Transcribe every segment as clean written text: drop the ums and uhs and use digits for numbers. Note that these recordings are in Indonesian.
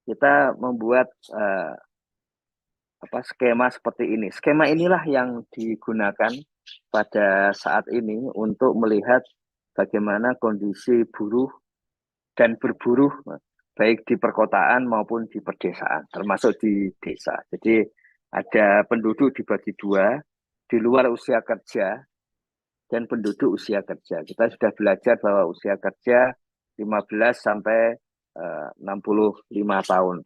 kita membuat skema seperti ini. Skema inilah yang digunakan pada saat ini untuk melihat bagaimana kondisi buruh dan berburuh baik di perkotaan maupun di pedesaan, termasuk di desa. Jadi ada penduduk dibagi dua, di luar usia kerja dan penduduk usia kerja. Kita sudah belajar bahwa usia kerja 15 sampai 65 tahun.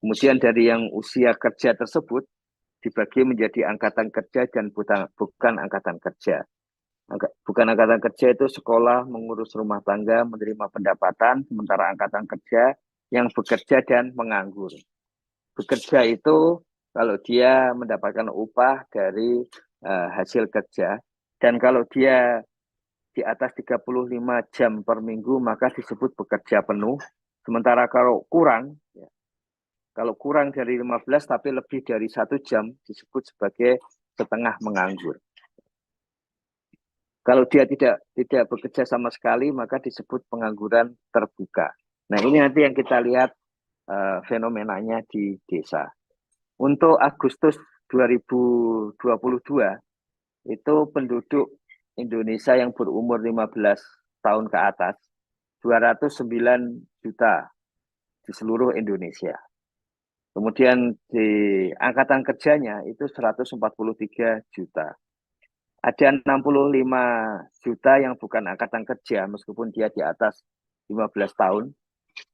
Kemudian dari yang usia kerja tersebut dibagi menjadi angkatan kerja dan bukan angkatan kerja. Bukan angkatan kerja itu sekolah, mengurus rumah tangga, menerima pendapatan, sementara angkatan kerja yang bekerja dan menganggur. Bekerja itu kalau dia mendapatkan upah dari hasil kerja, dan kalau dia di atas 35 jam per minggu maka disebut bekerja penuh. Sementara kalau kurang dari 15 tapi lebih dari 1 jam disebut sebagai setengah menganggur. Kalau dia tidak bekerja sama sekali maka disebut pengangguran terbuka. Nah, ini nanti yang kita lihat fenomenanya di desa. Untuk Agustus 2022 itu penduduk Indonesia yang berumur 15 tahun ke atas 209 juta di seluruh Indonesia. Kemudian di angkatan kerjanya itu 143 juta. Ada 65 juta yang bukan angkatan kerja meskipun dia di atas 15 tahun.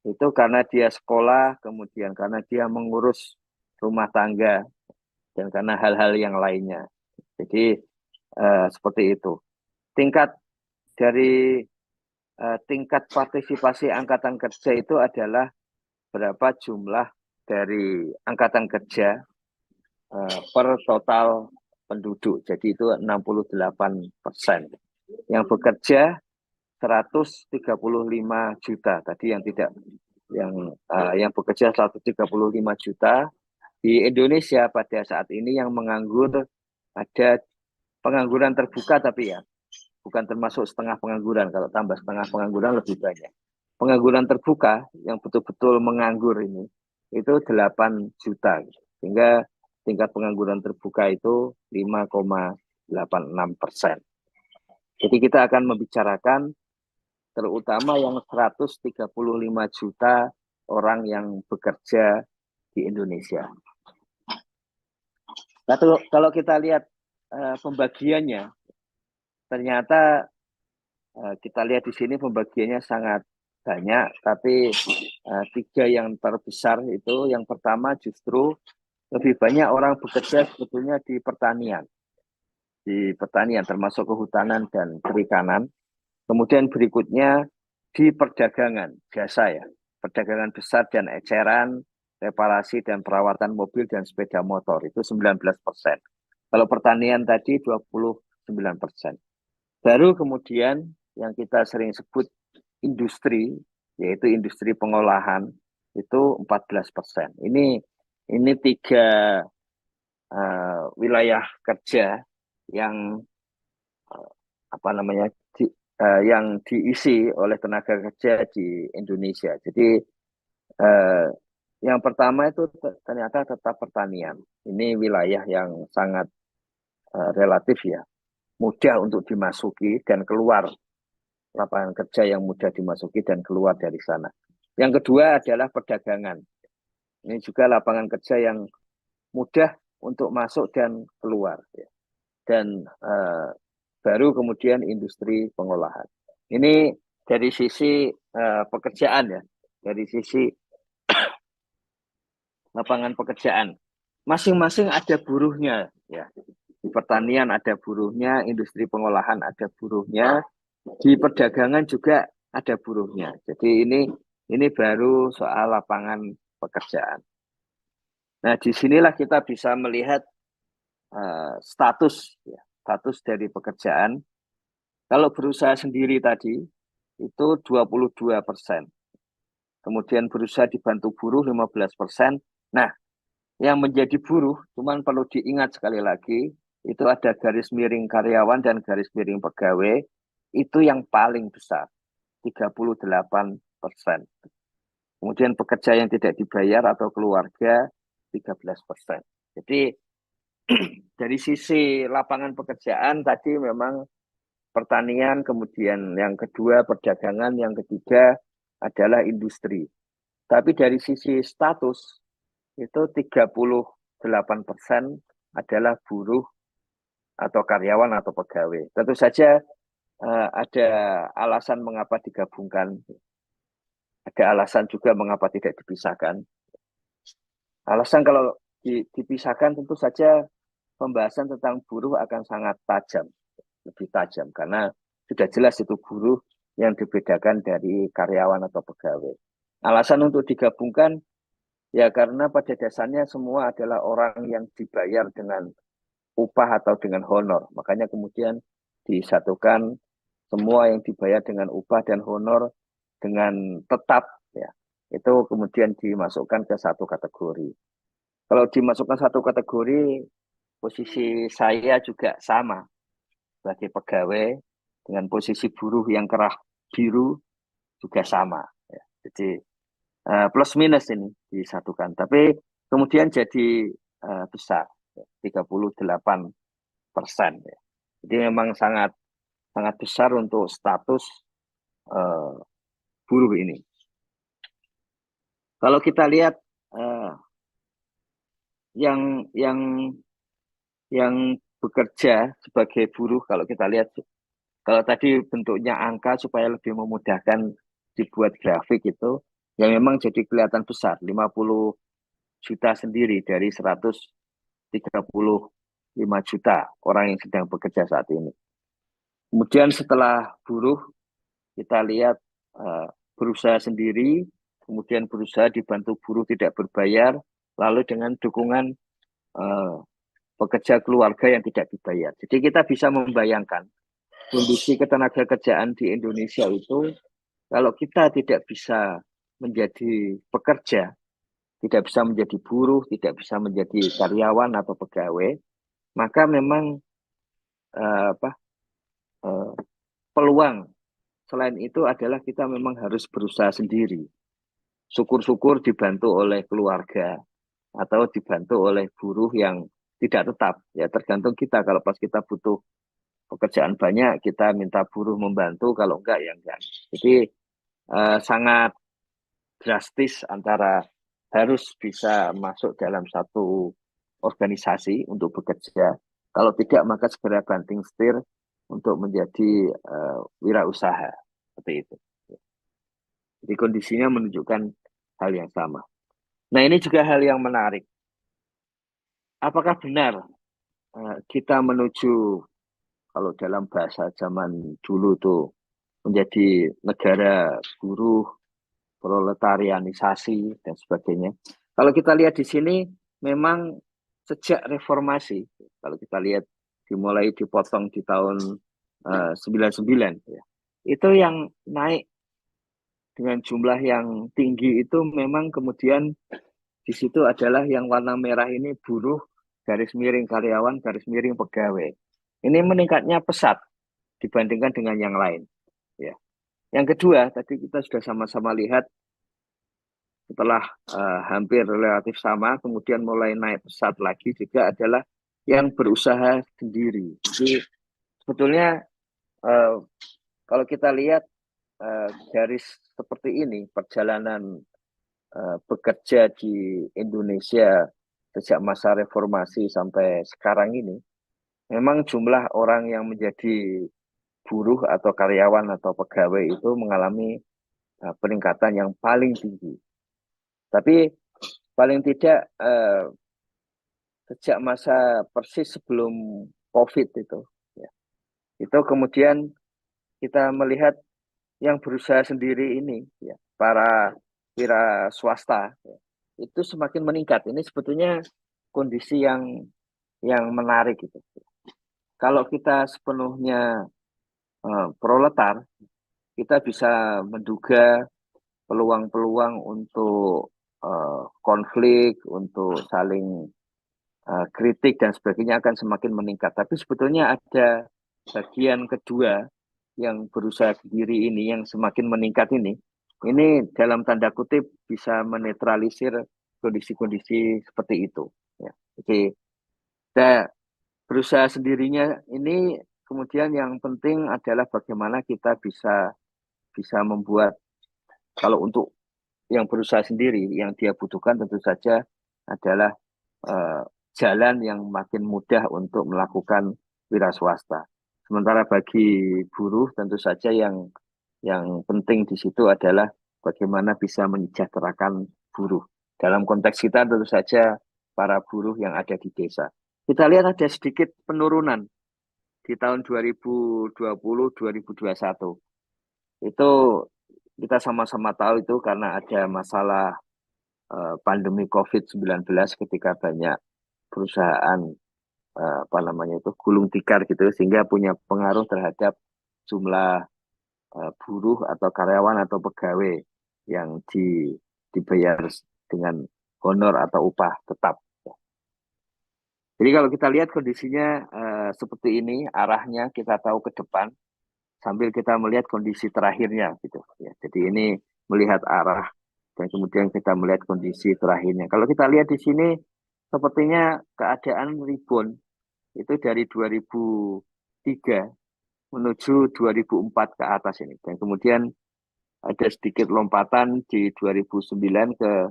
Itu karena dia sekolah, kemudian karena dia mengurus rumah tangga, dan karena hal-hal yang lainnya. Jadi seperti itu. Tingkat partisipasi angkatan kerja itu adalah berapa jumlah dari angkatan kerja per total penduduk. Jadi itu 68%. Yang bekerja 135 juta. Tadi yang bekerja 135 juta. Di Indonesia pada saat ini yang menganggur ada pengangguran terbuka, tapi ya bukan termasuk setengah pengangguran. Kalau tambah setengah pengangguran lebih banyak. Pengangguran terbuka yang betul-betul menganggur ini itu 8 juta. Sehingga tingkat pengangguran terbuka itu 5,86%. Jadi kita akan membicarakan terutama yang 135 juta orang yang bekerja di Indonesia. Nah, kalau kita lihat pembagiannya, ternyata kita lihat di sini pembagiannya sangat banyak, tapi 3 yang terbesar itu, yang pertama justru lebih banyak orang bekerja sebetulnya di pertanian. Di pertanian termasuk kehutanan dan perikanan. Kemudian berikutnya di perdagangan, jasa ya. Perdagangan besar dan eceran, reparasi dan perawatan mobil dan sepeda motor itu 19%. Kalau pertanian tadi 29%. Baru kemudian yang kita sering sebut industri, yaitu industri pengolahan, itu 14%. Ini 3 wilayah kerja yang yang diisi oleh tenaga kerja di Indonesia. Jadi yang pertama itu ternyata tetap pertanian. Ini wilayah yang sangat relatif ya, mudah untuk dimasuki dan keluar, lapangan kerja yang mudah dimasuki dan keluar dari sana. Yang kedua adalah perdagangan. Ini juga lapangan kerja yang mudah untuk masuk dan keluar. Ya. Dan baru kemudian industri pengolahan. Ini dari sisi pekerjaan ya, dari sisi lapangan pekerjaan. Masing-masing ada buruhnya ya. Di pertanian ada buruhnya, industri pengolahan ada buruhnya, di perdagangan juga ada buruhnya. Jadi ini baru soal lapangan pekerjaan. Nah, disinilah kita bisa melihat status dari pekerjaan. Kalau berusaha sendiri tadi itu 22%. Kemudian berusaha dibantu buruh 15%. Nah, yang menjadi buruh, cuman perlu diingat sekali lagi, itu ada garis miring karyawan dan garis miring pegawai, itu yang paling besar, 38%. Kemudian pekerja yang tidak dibayar atau keluarga 13%. Jadi dari sisi lapangan pekerjaan tadi memang pertanian, kemudian yang kedua perdagangan, yang ketiga adalah industri. Tapi dari sisi status itu 38% adalah buruh atau karyawan atau pegawai. Tentu saja ada alasan mengapa digabungkan, ada alasan juga mengapa tidak dipisahkan. Alasan kalau dipisahkan tentu saja pembahasan tentang buruh akan sangat tajam, lebih tajam karena sudah jelas itu buruh yang dibedakan dari karyawan atau pegawai. Alasan untuk digabungkan ya karena pada dasarnya semua adalah orang yang dibayar dengan upah atau dengan honor. Makanya kemudian disatukan semua yang dibayar dengan upah dan honor dengan tetap ya. Itu kemudian dimasukkan ke satu kategori. Kalau dimasukkan satu kategori, posisi saya juga sama sebagai pegawai dengan posisi buruh yang kerah biru juga sama. Ya. Jadi plus minus ini disatukan. Tapi kemudian jadi besar, 38%. Ya. Jadi memang sangat sangat besar untuk status uh, buruh ini. Kalau kita lihat uh, yang yang yang bekerja sebagai buruh, kalau kita lihat, kalau tadi bentuknya angka supaya lebih memudahkan dibuat grafik itu, yang memang jadi kelihatan besar, 50 juta sendiri dari 135 juta orang yang sedang bekerja saat ini. Kemudian setelah buruh, kita lihat berusaha sendiri, kemudian berusaha dibantu buruh tidak berbayar, lalu dengan dukungan pekerja keluarga yang tidak dibayar. Jadi kita bisa membayangkan kondisi ketenaga kerjaan di Indonesia itu, kalau kita tidak bisa menjadi pekerja, tidak bisa menjadi buruh, tidak bisa menjadi karyawan atau pegawai, maka memang apa peluang selain itu adalah kita memang harus berusaha sendiri. Syukur-syukur dibantu oleh keluarga atau dibantu oleh buruh yang tidak tetap. Ya tergantung kita, kalau pas kita butuh pekerjaan banyak, kita minta buruh membantu, kalau enggak ya enggak. Jadi sangat drastis antara harus bisa masuk dalam satu organisasi untuk bekerja. Kalau tidak, maka segera banting setir untuk menjadi wirausaha. Seperti itu. Jadi kondisinya menunjukkan hal yang sama. Nah ini juga hal yang menarik. Apakah benar kita menuju, kalau dalam bahasa zaman dulu tuh, menjadi negara buruh, proletarianisasi, dan sebagainya. Kalau kita lihat di sini, memang sejak reformasi, kalau kita lihat dimulai dipotong di tahun 99, ya, itu yang naik dengan jumlah yang tinggi itu memang kemudian di situ adalah yang warna merah ini buruh, garis miring karyawan, garis miring pegawai. Ini meningkatnya pesat dibandingkan dengan yang lain. Ya. Yang kedua, tadi kita sudah sama-sama lihat setelah hampir relatif sama, kemudian mulai naik pesat lagi juga adalah yang berusaha sendiri. Jadi sebetulnya kalau kita lihat garis seperti ini, perjalanan bekerja di Indonesia sejak masa reformasi sampai sekarang ini, memang jumlah orang yang menjadi buruh atau karyawan atau pegawai itu mengalami peningkatan yang paling tinggi. Tapi paling tidak sejak masa persis sebelum COVID itu, ya, itu kemudian kita melihat yang berusaha sendiri ini, ya, para wira swasta, ya, itu semakin meningkat. Ini sebetulnya kondisi yang menarik gitu. Kalau kita sepenuhnya proletar, kita bisa menduga peluang-peluang untuk konflik, untuk saling kritik dan sebagainya akan semakin meningkat. Tapi sebetulnya ada bagian kedua yang berusaha sendiri ini yang semakin meningkat ini. Ini dalam tanda kutip bisa menetralisir kondisi-kondisi seperti itu. Ya. Jadi kita berusaha sendirinya ini, kemudian yang penting adalah bagaimana kita bisa bisa membuat, kalau untuk yang berusaha sendiri yang dia butuhkan tentu saja adalah eh, jalan yang makin mudah untuk melakukan wira swasta. Sementara bagi buruh tentu saja yang penting di situ adalah bagaimana bisa menyejahterakan buruh. Dalam konteks kita tentu saja para buruh yang ada di desa. Kita lihat ada sedikit penurunan di tahun 2020-2021. Itu kita sama-sama tahu itu karena ada masalah pandemi COVID-19 ketika banyak perusahaan apa namanya itu gulung tikar gitu, sehingga punya pengaruh terhadap jumlah buruh atau karyawan atau pegawai yang dibayar dengan honor atau upah tetap. Jadi kalau kita lihat kondisinya seperti ini, arahnya kita tahu ke depan sambil kita melihat kondisi terakhirnya gitu. Ya, jadi ini melihat arah dan kemudian kita melihat kondisi terakhirnya. Kalau kita lihat di sini sepertinya keadaan rebound itu dari 2003 menuju 2004 ke atas ini. Dan kemudian ada sedikit lompatan di 2009 ke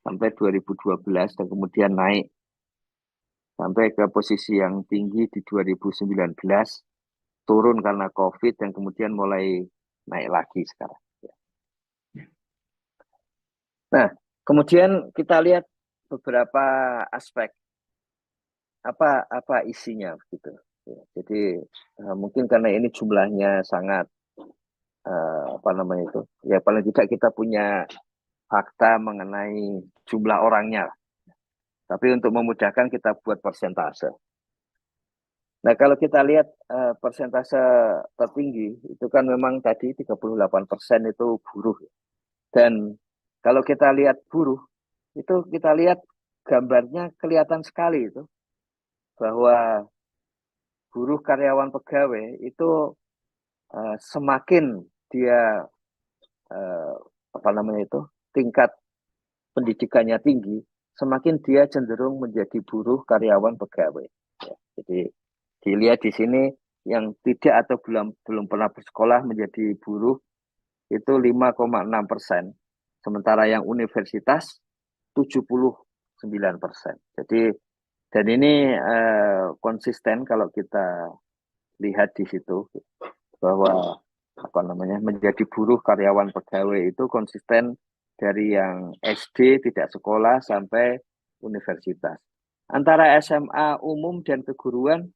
sampai 2012 dan kemudian naik sampai ke posisi yang tinggi di 2019, turun karena COVID dan kemudian mulai naik lagi sekarang. Nah, kemudian kita lihat beberapa aspek apa isinya gitu. Ya, jadi mungkin karena ini jumlahnya sangat apa namanya itu, ya paling tidak kita punya fakta mengenai jumlah orangnya. Tapi untuk memudahkan kita buat persentase. Nah, kalau kita lihat persentase tertinggi itu kan memang tadi 38% itu buruh. Dan kalau kita lihat buruh, itu kita lihat gambarnya kelihatan sekali itu bahwa buruh karyawan pegawai itu semakin dia uh, apa namanya itu tingkat pendidikannya tinggi, semakin dia cenderung menjadi buruh karyawan pegawai. Ya, jadi dilihat di sini yang tidak atau belum belum pernah bersekolah menjadi buruh itu 5,6%, sementara yang universitas 79%. Jadi dan ini konsisten kalau kita lihat di situ bahwa apa namanya menjadi buruh karyawan pegawai itu konsisten dari yang SD tidak sekolah sampai universitas. Antara SMA umum dan keguruan,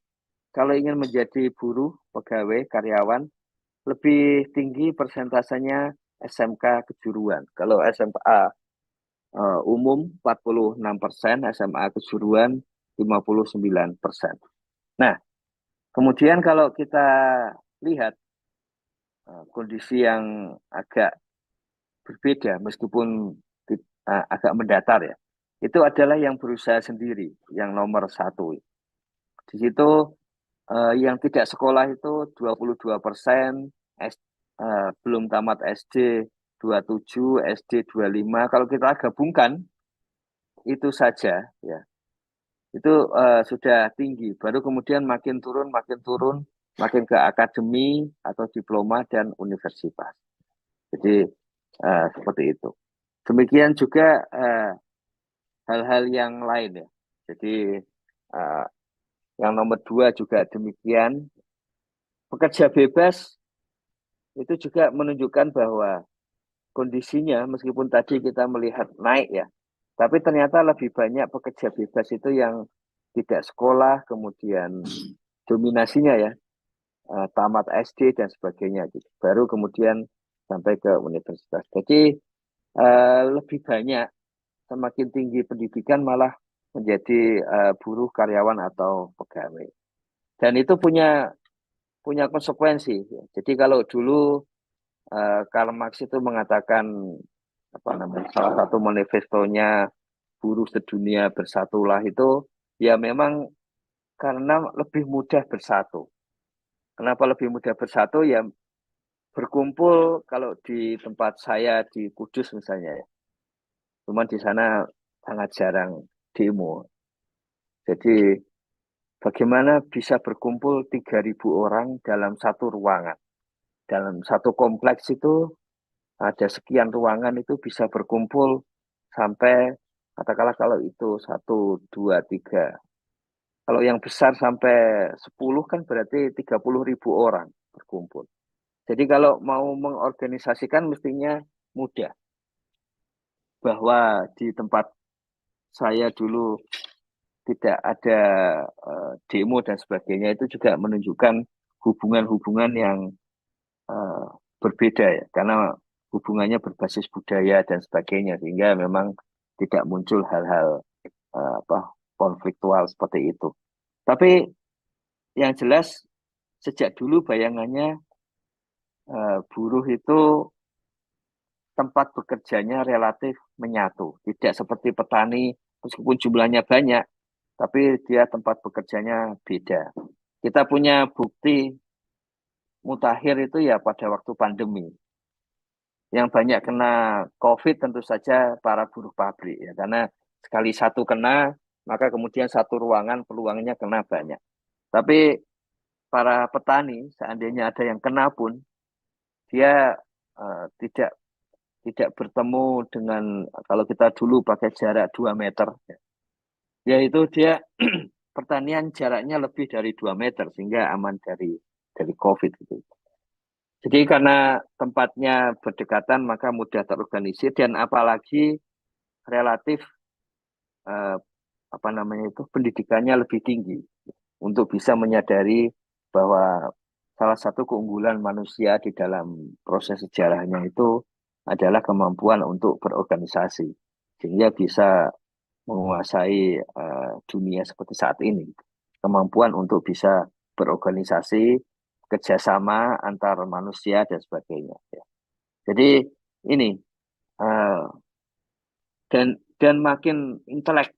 kalau ingin menjadi buruh pegawai karyawan lebih tinggi persentasenya SMK kejuruan. Kalau SMA umum 46%, SMA kejuruan 59%. Nah, kemudian kalau kita lihat kondisi yang agak berbeda meskipun agak mendatar ya. Itu adalah yang berusaha sendiri, yang nomor satu. Di situ yang tidak sekolah itu 22%, belum tamat SD 27, SD 25. Kalau kita gabungkan itu saja ya. Itu sudah tinggi. Baru kemudian makin turun, makin ke akademi atau diploma dan universitas. Jadi seperti itu. Demikian juga hal-hal yang lain ya. Jadi uh, yang nomor dua juga demikian. Pekerja bebas itu juga menunjukkan bahwa kondisinya meskipun tadi kita melihat naik ya, tapi ternyata lebih banyak pekerja bebas itu yang tidak sekolah, kemudian dominasinya ya tamat SD dan sebagainya gitu. Baru kemudian sampai ke universitas. Jadi lebih banyak semakin tinggi pendidikan malah menjadi buruh karyawan atau pegawai. Dan itu punya konsekuensi. Jadi kalau dulu Karl Marx itu mengatakan apa namanya salah satu manifestonya buruh sedunia bersatulah itu ya memang karena lebih mudah bersatu. Kenapa lebih mudah bersatu? Ya berkumpul kalau di tempat saya di Kudus misalnya ya. Cuman di sana sangat jarang demo. Jadi bagaimana bisa berkumpul 3.000 orang dalam satu ruangan. Dalam satu kompleks itu ada sekian ruangan itu bisa berkumpul sampai katakanlah kalau itu 1, 2, 3. Kalau yang besar sampai 10 kan berarti 30.000 orang berkumpul. Jadi kalau mau mengorganisasikan mestinya mudah. Bahwa di tempat saya dulu tidak ada demo dan sebagainya itu juga menunjukkan hubungan-hubungan yang eh, berbeda ya, karena hubungannya berbasis budaya dan sebagainya sehingga memang tidak muncul hal-hal apa konfliktual seperti itu. Tapi yang jelas sejak dulu bayangannya buruh itu tempat bekerjanya relatif menyatu, tidak seperti petani meskipun jumlahnya banyak, tapi dia tempat bekerjanya beda. Kita punya bukti mutakhir itu ya pada waktu pandemi. Yang banyak kena COVID tentu saja para buruh pabrik ya, karena sekali satu kena, maka kemudian satu ruangan peluangnya kena banyak. Tapi para petani seandainya ada yang kena pun dia tidak tidak bertemu dengan kalau kita dulu pakai jarak 2 meter, yaitu dia pertanian jaraknya lebih dari 2 meter sehingga aman dari COVID gitu. Jadi karena tempatnya berdekatan maka mudah terorganisir dan apalagi relatif eh, apa namanya itu pendidikannya lebih tinggi untuk bisa menyadari bahwa salah satu keunggulan manusia di dalam proses sejarahnya itu adalah kemampuan untuk berorganisasi sehingga bisa menguasai dunia seperti saat ini. Kemampuan untuk bisa berorganisasi, kerjasama antar manusia dan sebagainya. Ya. Jadi ini uh, dan makin intelek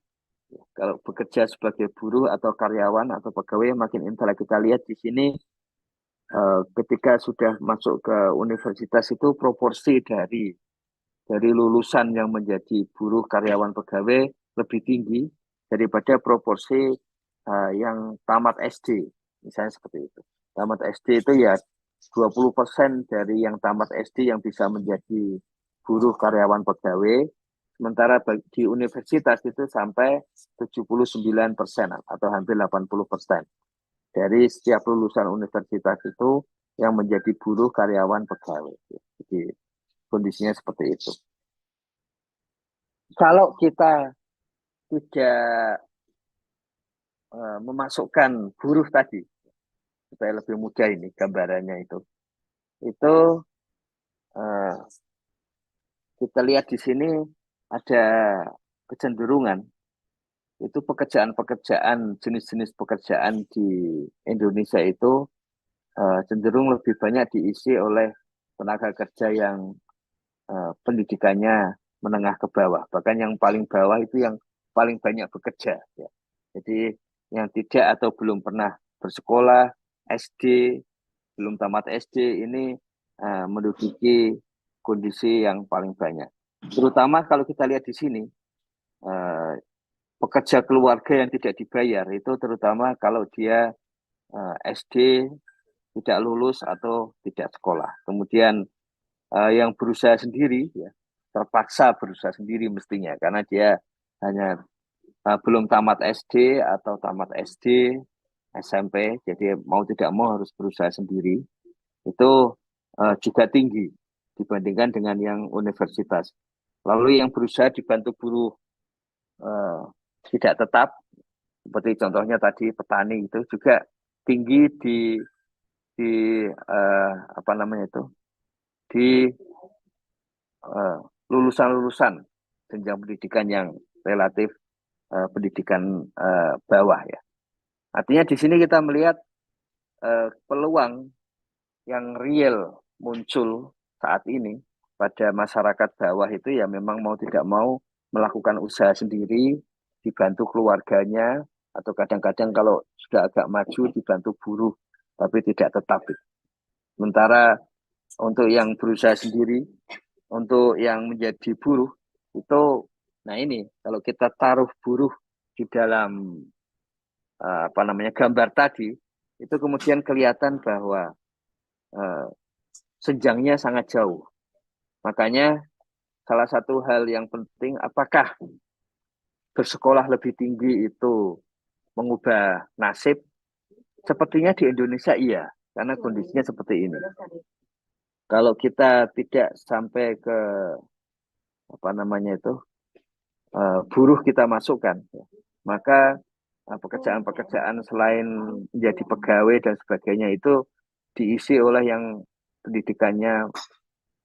kalau bekerja sebagai buruh atau karyawan atau pegawai makin intelek. Kita lihat di sini ketika sudah masuk ke universitas itu proporsi dari lulusan yang menjadi buruh karyawan pegawai lebih tinggi daripada proporsi yang tamat SD, misalnya seperti itu. Tamat SD itu ya 20% dari yang tamat SD yang bisa menjadi buruh karyawan pegawai, sementara di universitas itu sampai 79% atau hampir 80% dari setiap lulusan universitas itu yang menjadi buruh karyawan pegawai. Jadi kondisinya seperti itu. Kalau kita tidak memasukkan buruh tadi supaya lebih mudah ini gambarannya itu uh, kita lihat di sini ada kecenderungan itu pekerjaan-pekerjaan jenis-jenis pekerjaan di Indonesia itu cenderung lebih banyak diisi oleh tenaga kerja yang pendidikannya menengah ke bawah, bahkan yang paling bawah itu yang paling banyak bekerja ya. Jadi yang tidak atau belum pernah bersekolah SD, belum tamat SD ini menduduki kondisi yang paling banyak. Terutama kalau kita lihat di sini eh, pekerja keluarga yang tidak dibayar itu terutama kalau dia SD tidak lulus atau tidak sekolah. Kemudian yang berusaha sendiri ya terpaksa berusaha sendiri mestinya karena dia hanya belum tamat SD atau tamat SD SMP jadi mau tidak mau harus berusaha sendiri itu juga tinggi dibandingkan dengan yang universitas. Lalu yang berusaha dibantu buruh uh, tidak tetap seperti contohnya tadi petani itu juga tinggi di apa namanya itu di uh, lulusan-lulusan jenjang pendidikan yang relatif pendidikan bawah ya. Artinya di sini kita melihat peluang yang real muncul saat ini pada masyarakat bawah itu ya memang mau tidak mau melakukan usaha sendiri, dibantu keluarganya, atau kadang-kadang kalau sudah agak maju dibantu buruh, tapi tidak tetap. Sementara untuk yang berusaha sendiri, untuk yang menjadi buruh itu, nah ini kalau kita taruh buruh di dalam gambar tadi, itu kemudian kelihatan bahwa uh, senjangnya sangat jauh. Makanya salah satu hal yang penting, apakah bersekolah lebih tinggi itu mengubah nasib? Sepertinya di Indonesia iya, karena kondisinya seperti ini. Kalau kita tidak sampai ke buruh kita masukkan, maka pekerjaan-pekerjaan selain menjadi pegawai dan sebagainya itu diisi oleh yang pendidikannya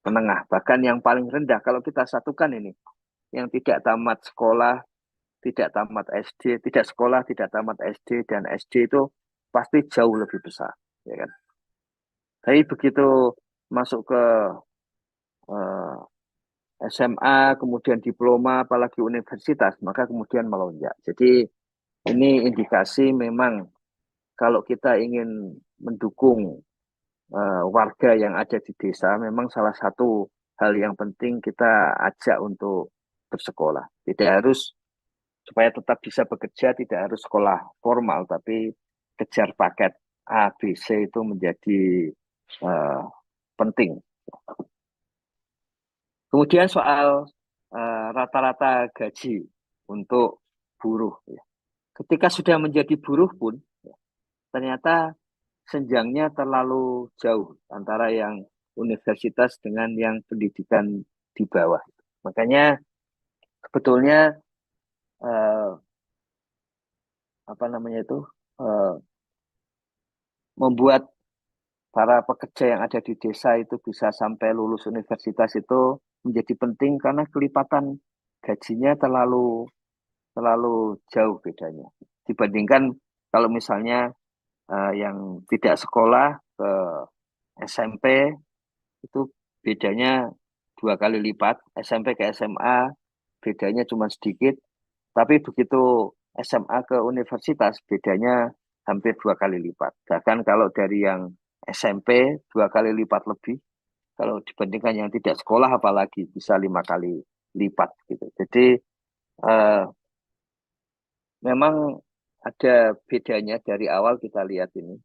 menengah, bahkan yang paling rendah. Kalau kita satukan ini, yang tidak tamat sekolah, tidak tamat SD, tidak sekolah, tidak tamat SD, dan SD itu pasti jauh lebih besar, ya kan? Tapi begitu masuk ke SMA, kemudian diploma, apalagi universitas, maka kemudian melonjak. Jadi ini indikasi memang kalau kita ingin mendukung warga yang ada di desa, memang salah satu hal yang penting kita ajak untuk bersekolah. Tidak harus, supaya tetap bisa bekerja, tidak harus sekolah formal, tapi kejar paket A, B, C itu menjadi uh, penting. Kemudian soal rata-rata gaji untuk buruh. Ketika sudah menjadi buruh pun, ternyata senjangnya terlalu jauh antara yang universitas dengan yang pendidikan di bawah. Makanya sebetulnya eh, eh, membuat para pekerja yang ada di desa itu bisa sampai lulus universitas itu menjadi penting karena kelipatan gajinya terlalu terlalu jauh bedanya dibandingkan kalau misalnya yang tidak sekolah ke SMP itu bedanya 2 kali lipat, SMP ke SMA bedanya cuma sedikit, tapi begitu SMA ke universitas bedanya hampir 2 kali lipat. Bahkan kalau dari yang SMP 2 kali lipat lebih, kalau dibandingkan yang tidak sekolah apalagi bisa 5 kali lipat gitu. Jadi eh, memang ada bedanya dari awal kita lihat ini,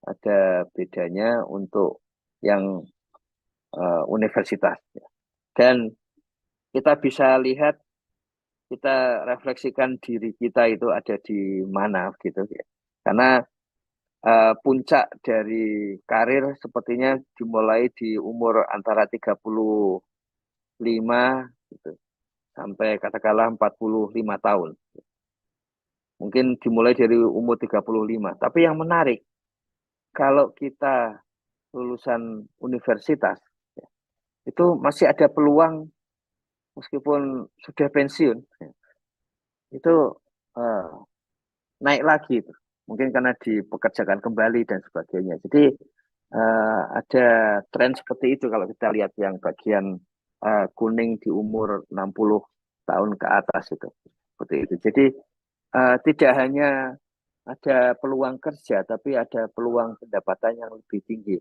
ada bedanya untuk yang universitas. Dan kita bisa lihat, kita refleksikan diri kita itu ada di mana gitu ya. Karena puncak dari karir sepertinya dimulai di umur antara 35 gitu, sampai katakanlah 45 tahun. Mungkin dimulai dari umur 35. Tapi yang menarik, kalau kita lulusan universitas, itu masih ada peluang meskipun sudah pensiun, itu uh, naik lagi. Mungkin karena dipekerjakan kembali dan sebagainya. Jadi ada tren seperti itu kalau kita lihat yang bagian kuning di umur 60 tahun ke atas itu. Seperti itu. Jadi tidak hanya ada peluang kerja, tapi ada peluang pendapatan yang lebih tinggi.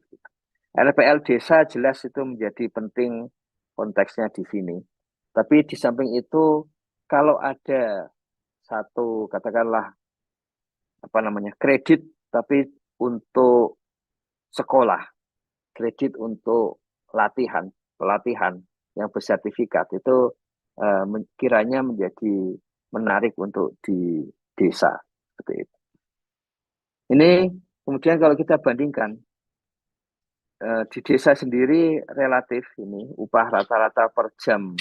LPL desa jelas itu menjadi penting konteksnya di sini. Tapi di samping itu, kalau ada satu katakanlah kredit, tapi untuk sekolah, kredit untuk pelatihan yang bersertifikat itu kiranya menjadi menarik untuk di desa seperti itu. Ini kemudian kalau kita bandingkan di desa sendiri relatif ini upah rata-rata per jam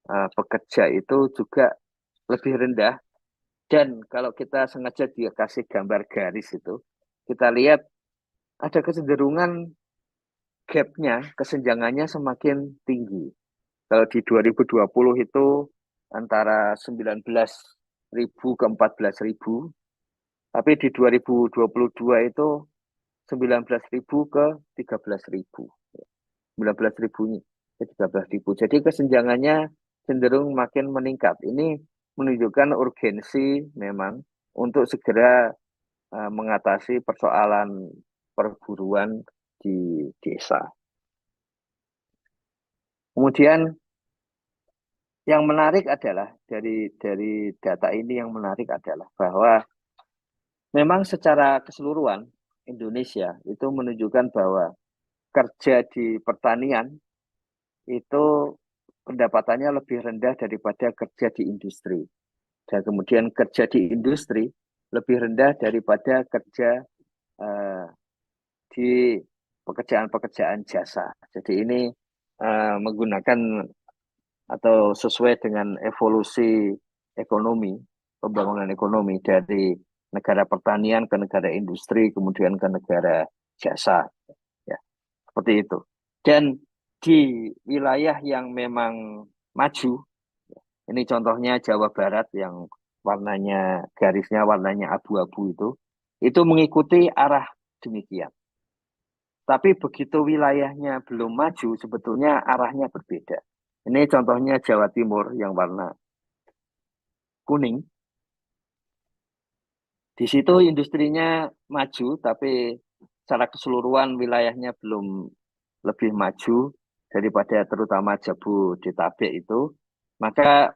pekerja itu juga lebih rendah, dan kalau kita sengaja dia kasih gambar garis itu, kita lihat ada kecenderungan gapnya, kesenjangannya semakin tinggi. Kalau di 2020 itu antara 19.000 ke 14.000, tapi di 2022 itu 19.000 ke 13.000. 19.000 ke 13.000. Jadi kesenjangannya cenderung makin meningkat. Ini menunjukkan urgensi memang untuk segera mengatasi persoalan perburuan di desa. Kemudian yang menarik adalah dari data ini, yang menarik adalah bahwa memang secara keseluruhan Indonesia itu menunjukkan bahwa kerja di pertanian itu pendapatannya lebih rendah daripada kerja di industri. Dan kemudian kerja di industri lebih rendah daripada kerja eh, di pekerjaan-pekerjaan jasa. Jadi ini menggunakan atau sesuai dengan evolusi ekonomi, pembangunan ekonomi dari negara pertanian ke negara industri, kemudian ke negara jasa, ya, seperti itu. Dan di wilayah yang memang maju, ini contohnya Jawa Barat yang warnanya garisnya warnanya abu-abu itu mengikuti arah demikian. Tapi begitu wilayahnya belum maju, sebetulnya arahnya berbeda. Ini contohnya Jawa Timur yang warna kuning. Di situ industrinya maju, tapi secara keseluruhan wilayahnya belum lebih maju daripada terutama Jabodetabek itu. Maka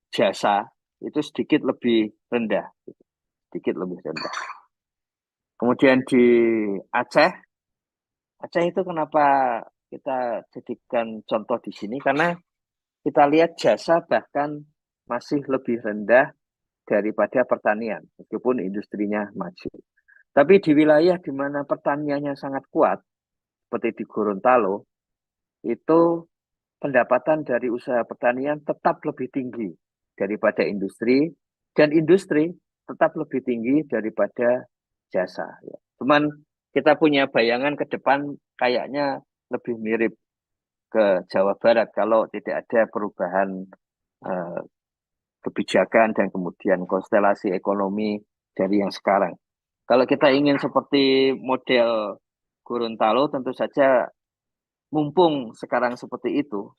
jasa itu sedikit lebih rendah, sedikit lebih rendah. Kemudian di Aceh, Aceh itu kenapa kita jadikan contoh di sini? Karena kita lihat jasa bahkan masih lebih rendah daripada pertanian, meskipun industrinya maju. Tapi di wilayah di mana pertaniannya sangat kuat, seperti di Gorontalo, itu pendapatan dari usaha pertanian tetap lebih tinggi daripada industri, dan industri tetap lebih tinggi daripada jasa. Cuman kita punya bayangan ke depan kayaknya lebih mirip ke Jawa Barat kalau tidak ada perubahan eh, kebijakan dan kemudian konstelasi ekonomi dari yang sekarang. Kalau kita ingin seperti model Gorontalo, tentu saja mumpung sekarang seperti itu,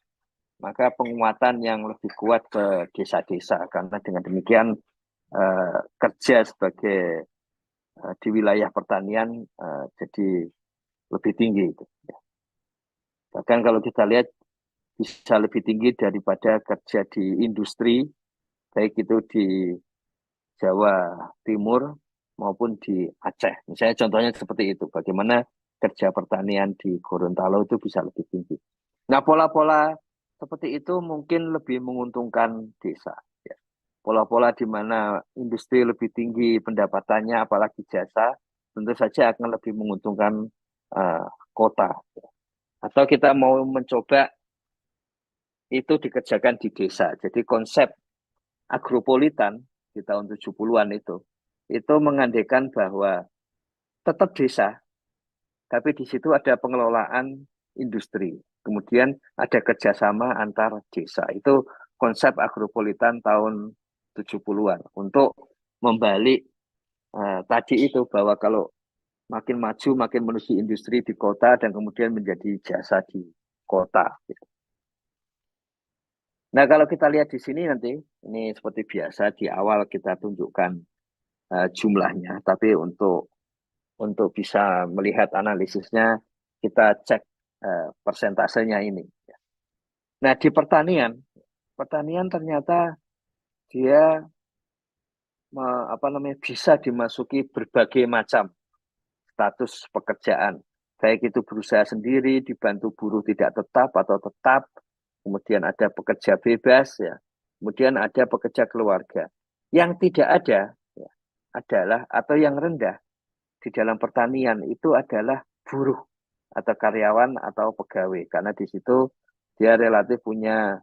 maka penguatan yang lebih kuat ke desa-desa. Karena dengan demikian kerja sebagai di wilayah pertanian jadi lebih tinggi. Bahkan kalau kita lihat bisa lebih tinggi daripada kerja di industri, baik itu di Jawa Timur maupun di Aceh. Misalnya contohnya seperti itu, bagaimana kerja pertanian di Gorontalo itu bisa lebih tinggi. Nah, pola-pola seperti itu mungkin lebih menguntungkan desa. Ya. Pola-pola di mana industri lebih tinggi pendapatannya, apalagi jasa, tentu saja akan lebih menguntungkan kota. Atau kita mau mencoba itu dikerjakan di desa. Jadi konsep agropolitan di tahun 70-an itu mengandaikan bahwa tetap desa, tapi di situ ada pengelolaan industri. Kemudian ada kerjasama antar desa. Itu konsep agropolitan tahun 70-an untuk membalik tadi itu bahwa kalau makin maju, makin menuju industri di kota dan kemudian menjadi jasa di kota. Nah, kalau kita lihat di sini nanti, ini seperti biasa di awal kita tunjukkan jumlahnya, tapi untuk bisa melihat analisisnya kita cek persentasenya ini. Nah, di pertanian ternyata dia bisa dimasuki berbagai macam status pekerjaan. Baik itu berusaha sendiri, dibantu buruh tidak tetap atau tetap, kemudian ada pekerja bebas, ya, kemudian ada pekerja keluarga. Yang tidak ada ya, adalah atau yang rendah di dalam pertanian itu adalah buruh atau karyawan atau pegawai, karena di situ dia relatif punya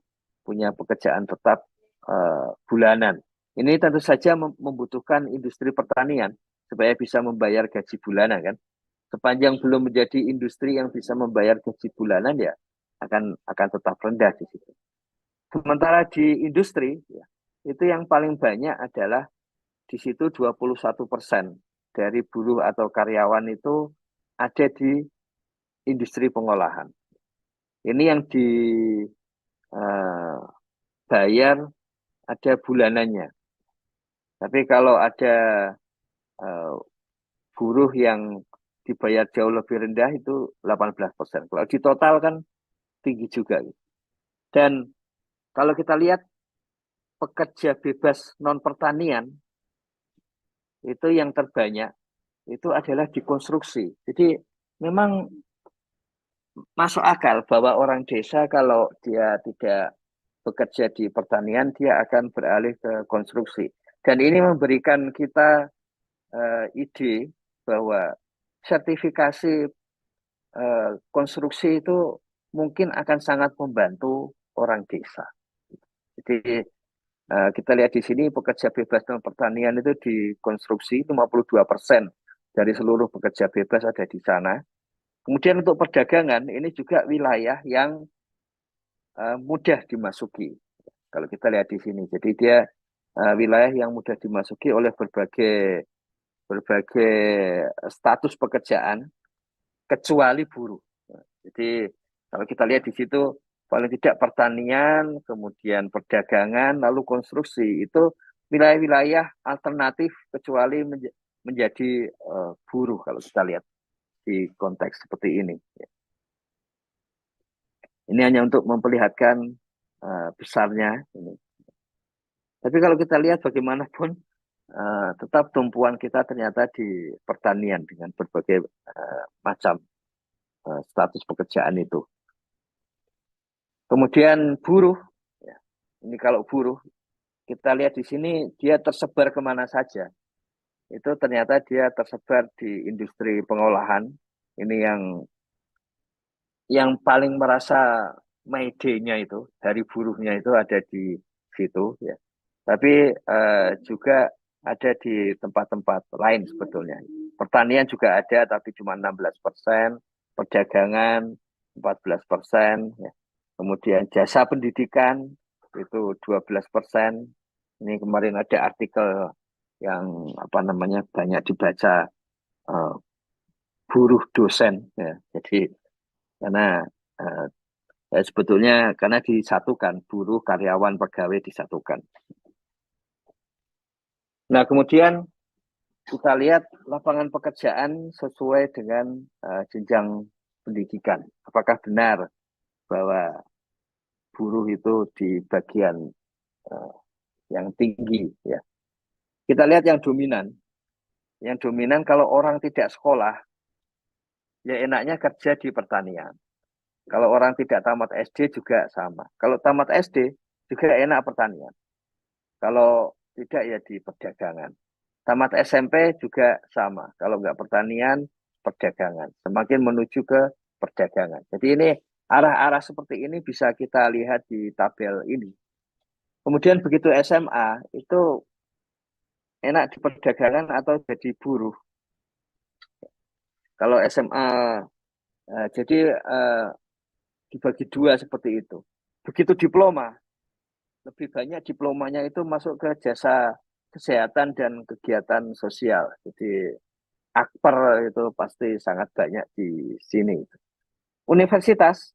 pekerjaan tetap bulanan. Ini tentu saja membutuhkan industri pertanian supaya bisa membayar gaji bulanan kan. Sepanjang belum menjadi industri yang bisa membayar gaji bulanan ya akan tetap rendah di situ. Sementara di industri ya, itu yang paling banyak adalah di situ 21% dari buruh atau karyawan itu ada di industri pengolahan. Ini yang dibayar ada bulanannya. Tapi kalau ada buruh yang dibayar jauh lebih rendah itu 18%. Kalau di total kan tinggi juga. Dan kalau kita lihat pekerja bebas non pertanian itu yang terbanyak itu adalah di konstruksi. Jadi memang masuk akal bahwa orang desa kalau dia tidak bekerja di pertanian, dia akan beralih ke konstruksi. Dan ini memberikan kita ide bahwa sertifikasi konstruksi itu mungkin akan sangat membantu orang desa. Jadi kita lihat di sini pekerja bebas non pertanian itu di konstruksi 52% dari seluruh pekerja bebas ada di sana. Kemudian untuk perdagangan ini juga wilayah yang mudah dimasuki. Kalau kita lihat di sini, jadi dia wilayah yang mudah dimasuki oleh berbagai berbagai status pekerjaan kecuali buruh. Jadi kalau kita lihat di situ paling tidak pertanian, kemudian perdagangan, lalu konstruksi itu wilayah-wilayah alternatif kecuali menjadi buruh kalau kita lihat di konteks seperti ini. Ini hanya untuk memperlihatkan besarnya ini. Tapi kalau kita lihat bagaimanapun tetap tumpuan kita ternyata di pertanian dengan berbagai macam status pekerjaan itu. Kemudian buruh, ya, ini kalau buruh kita lihat di sini dia tersebar kemana saja. Itu ternyata dia tersebar di industri pengolahan. Ini yang paling merasa mayday-nya itu dari buruhnya itu ada di situ ya. Tapi juga ada di tempat-tempat lain sebetulnya. Pertanian juga ada tapi cuma 16%, perdagangan 14%, ya. Kemudian jasa pendidikan itu 12%. Ini kemarin ada artikel yang apa namanya banyak dibaca uh, buruh dosen ya. Jadi karena uh, sebetulnya karena disatukan buruh karyawan pegawai disatukan. Nah kemudian kita lihat lapangan pekerjaan sesuai dengan jenjang pendidikan. Apakah benar bahwa buruh itu di bagian uh, yang tinggi ya? Kita lihat yang dominan. Yang dominan kalau orang tidak sekolah, ya enaknya kerja di pertanian. Kalau orang tidak tamat SD juga sama. Kalau tamat SD juga enak pertanian. Kalau tidak ya di perdagangan. Tamat SMP juga sama. Kalau nggak pertanian, perdagangan. Semakin menuju ke perdagangan. Jadi ini arah-arah seperti ini bisa kita lihat di tabel ini. Kemudian begitu SMA itu enak di perdagangan atau jadi buruh. Kalau SMA jadi dibagi dua seperti itu. Begitu diploma, lebih banyak diplomanya itu masuk ke jasa kesehatan dan kegiatan sosial. Jadi akper itu pasti sangat banyak di sini. Universitas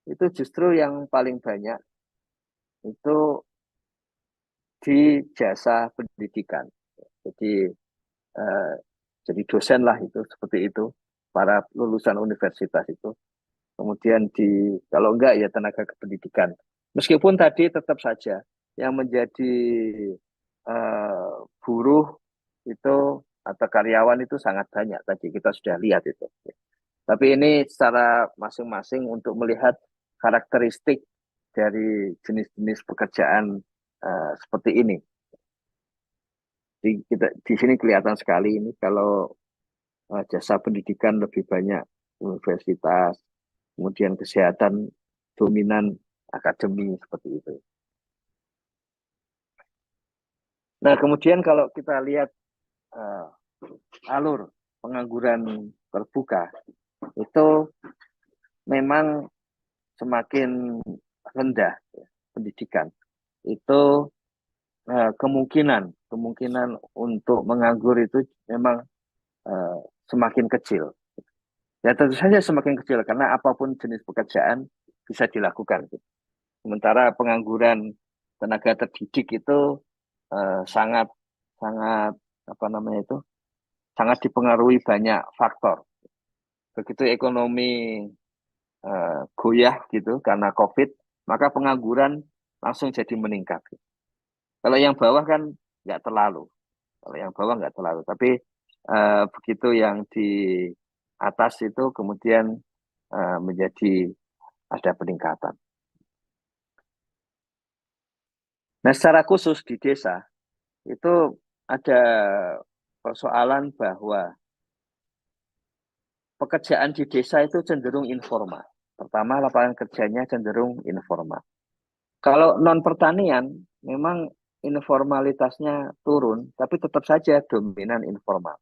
itu justru yang paling banyak itu di jasa pendidikan. Jadi eh, jadi dosen lah itu seperti itu para lulusan universitas itu. Kemudian di kalau enggak ya tenaga kependidikan. Meskipun tadi tetap saja yang menjadi buruh itu atau karyawan itu sangat banyak tadi kita sudah lihat itu. Tapi ini secara masing-masing untuk melihat karakteristik dari jenis-jenis pekerjaan seperti ini. Di sini kelihatan sekali ini kalau jasa pendidikan lebih banyak universitas, kemudian kesehatan dominan akademi seperti itu. Nah, kemudian kalau kita lihat uh, alur pengangguran terbuka itu memang semakin rendah ya, pendidikan itu kemungkinan untuk menganggur itu memang semakin kecil. Ya tentu saja semakin kecil karena apapun jenis pekerjaan bisa dilakukan. Sementara pengangguran tenaga terdidik itu sangat sangat apa namanya itu sangat dipengaruhi banyak faktor. begitu ekonomi goyah gitu karena COVID, maka pengangguran langsung jadi meningkat. Kalau yang bawah kan nggak terlalu, kalau yang bawah nggak terlalu, tapi begitu yang di atas itu kemudian menjadi ada peningkatan. Nah, secara khusus di desa itu ada persoalan bahwa pekerjaan di desa itu cenderung informal. Pertama, lapangan kerjanya cenderung informal. Kalau non pertanian, memang informalitasnya turun, tapi tetap saja dominan informal.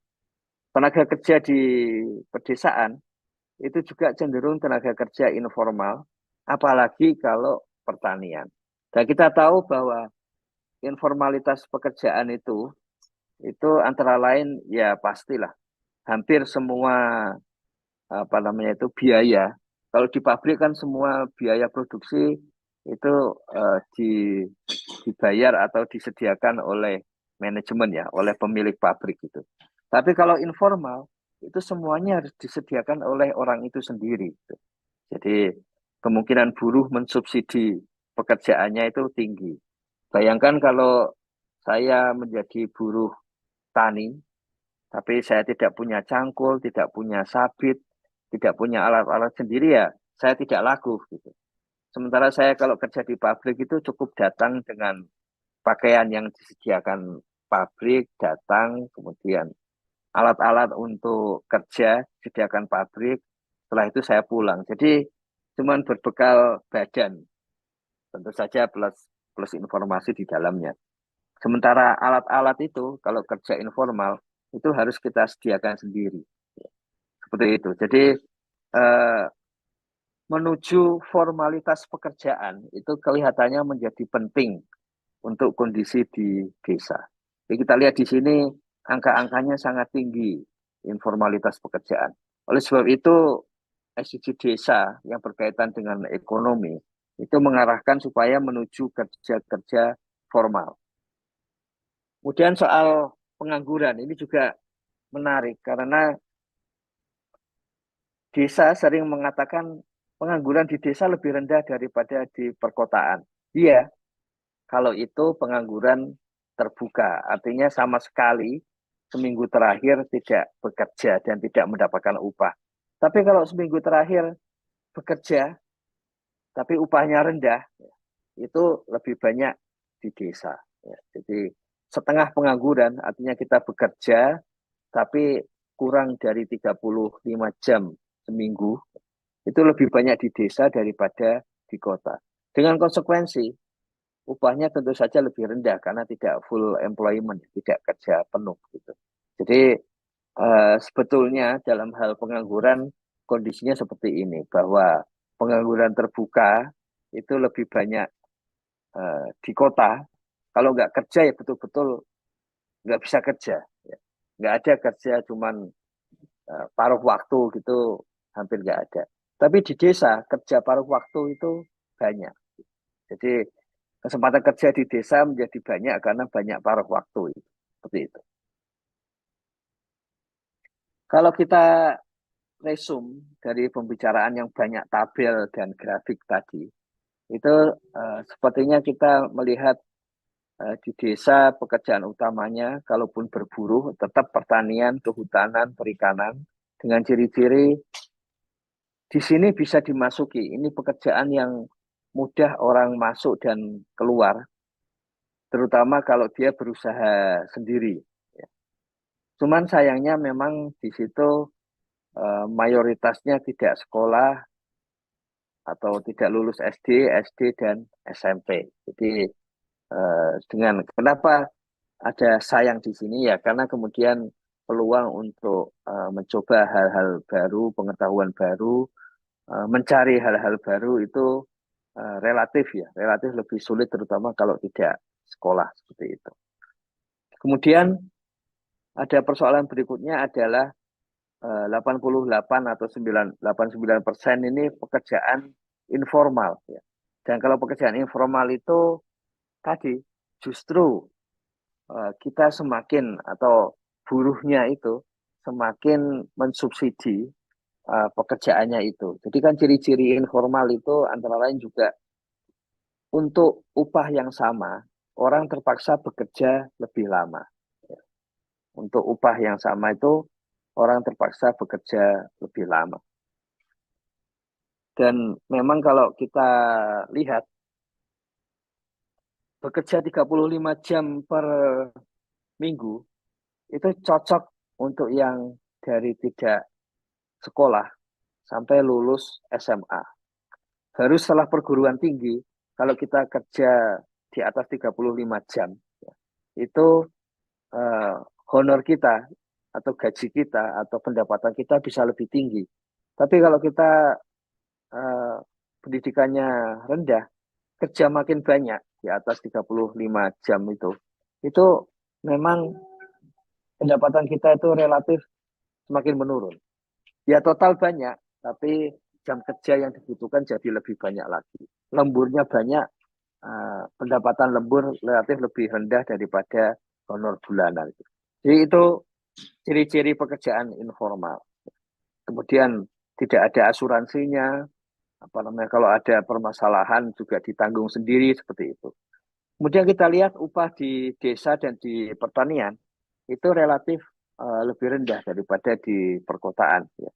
Tenaga kerja di pedesaan itu juga cenderung tenaga kerja informal, apalagi kalau pertanian. Dan kita tahu bahwa informalitas pekerjaan itu antara lain ya pastilah hampir semua apa namanya itu biaya. Kalau di pabrik kan semua biaya produksi itu dibayar atau disediakan oleh manajemen ya, oleh pemilik pabrik itu. Tapi kalau informal itu semuanya harus disediakan oleh orang itu sendiri. Jadi kemungkinan buruh mensubsidi pekerjaannya itu tinggi. Bayangkan kalau saya menjadi buruh tani, tapi saya tidak punya cangkul, tidak punya sabit, tidak punya alat-alat sendiri ya, saya tidak laku gitu. Sementara saya kalau kerja di pabrik itu cukup datang dengan pakaian yang disediakan pabrik, datang, kemudian alat-alat untuk kerja disediakan pabrik, setelah itu saya pulang. Jadi cuman berbekal badan, tentu saja plus plus informasi di dalamnya. Sementara alat-alat itu kalau kerja informal itu harus kita sediakan sendiri. Seperti itu. Jadi eh, menuju formalitas pekerjaan itu kelihatannya menjadi penting untuk kondisi di desa. Jadi kita lihat di sini angka-angkanya sangat tinggi informalitas pekerjaan. Oleh sebab itu SDG desa yang berkaitan dengan ekonomi itu mengarahkan supaya menuju kerja-kerja formal. Kemudian soal pengangguran ini juga menarik karena desa sering mengatakan pengangguran di desa lebih rendah daripada di perkotaan. Iya, kalau itu pengangguran terbuka, artinya sama sekali seminggu terakhir tidak bekerja dan tidak mendapatkan upah. Tapi kalau seminggu terakhir bekerja, tapi upahnya rendah, itu lebih banyak di desa. Ya, jadi setengah pengangguran, artinya kita bekerja, tapi kurang dari 35 jam seminggu, itu lebih banyak di desa daripada di kota. Dengan konsekuensi, upahnya tentu saja lebih rendah karena tidak full employment, tidak kerja penuh gitu. Jadi sebetulnya dalam hal pengangguran kondisinya seperti ini bahwa pengangguran terbuka itu lebih banyak di kota. Kalau nggak kerja ya betul-betul nggak bisa kerja. Ya. Nggak ada kerja cuman paruh waktu gitu hampir nggak ada. Tapi di desa kerja paruh waktu itu banyak. Jadi kesempatan kerja di desa menjadi banyak karena banyak paruh waktu itu. Seperti itu. Kalau kita resume dari pembicaraan yang banyak tabel dan grafik tadi, itu sepertinya kita melihat di desa pekerjaan utamanya, kalaupun berburu, tetap pertanian, kehutanan, perikanan, dengan ciri-ciri di sini bisa dimasuki. Ini pekerjaan yang mudah orang masuk dan keluar, terutama kalau dia berusaha sendiri. Ya. Cuman sayangnya memang di situ mayoritasnya tidak sekolah atau tidak lulus SD, SD dan SMP. Jadi dengan kenapa ada sayang di sini ya karena kemudian peluang untuk mencoba hal-hal baru, pengetahuan baru, mencari hal-hal baru itu relatif ya, relatif lebih sulit terutama kalau tidak sekolah seperti itu. Kemudian ada persoalan berikutnya adalah 88 atau 89% ini pekerjaan informal ya. Dan kalau pekerjaan informal itu tadi justru kita semakin atau buruhnya itu semakin mensubsidi pekerjaannya itu. Jadi kan ciri-ciri informal itu antara lain juga untuk upah yang sama, orang terpaksa bekerja lebih lama. Untuk upah yang sama itu orang terpaksa bekerja lebih lama. Dan memang kalau kita lihat bekerja 35 jam per minggu itu cocok untuk yang dari tidak sekolah sampai lulus SMA. Baru setelah perguruan tinggi, kalau kita kerja di atas 35 jam, itu eh, honor kita atau gaji kita atau pendapatan kita bisa lebih tinggi. Tapi kalau kita eh, pendidikannya rendah, kerja makin banyak di atas 35 jam itu memang pendapatan kita itu relatif semakin menurun. Ya total banyak, tapi jam kerja yang dibutuhkan jadi lebih banyak lagi. Lemburnya banyak, pendapatan lembur relatif lebih rendah daripada honor bulanan. Jadi itu ciri-ciri pekerjaan informal. Kemudian tidak ada asuransinya, apa namanya kalau ada permasalahan juga ditanggung sendiri seperti itu. Kemudian kita lihat upah di desa dan di pertanian itu relatif lebih rendah daripada di perkotaan. Ya.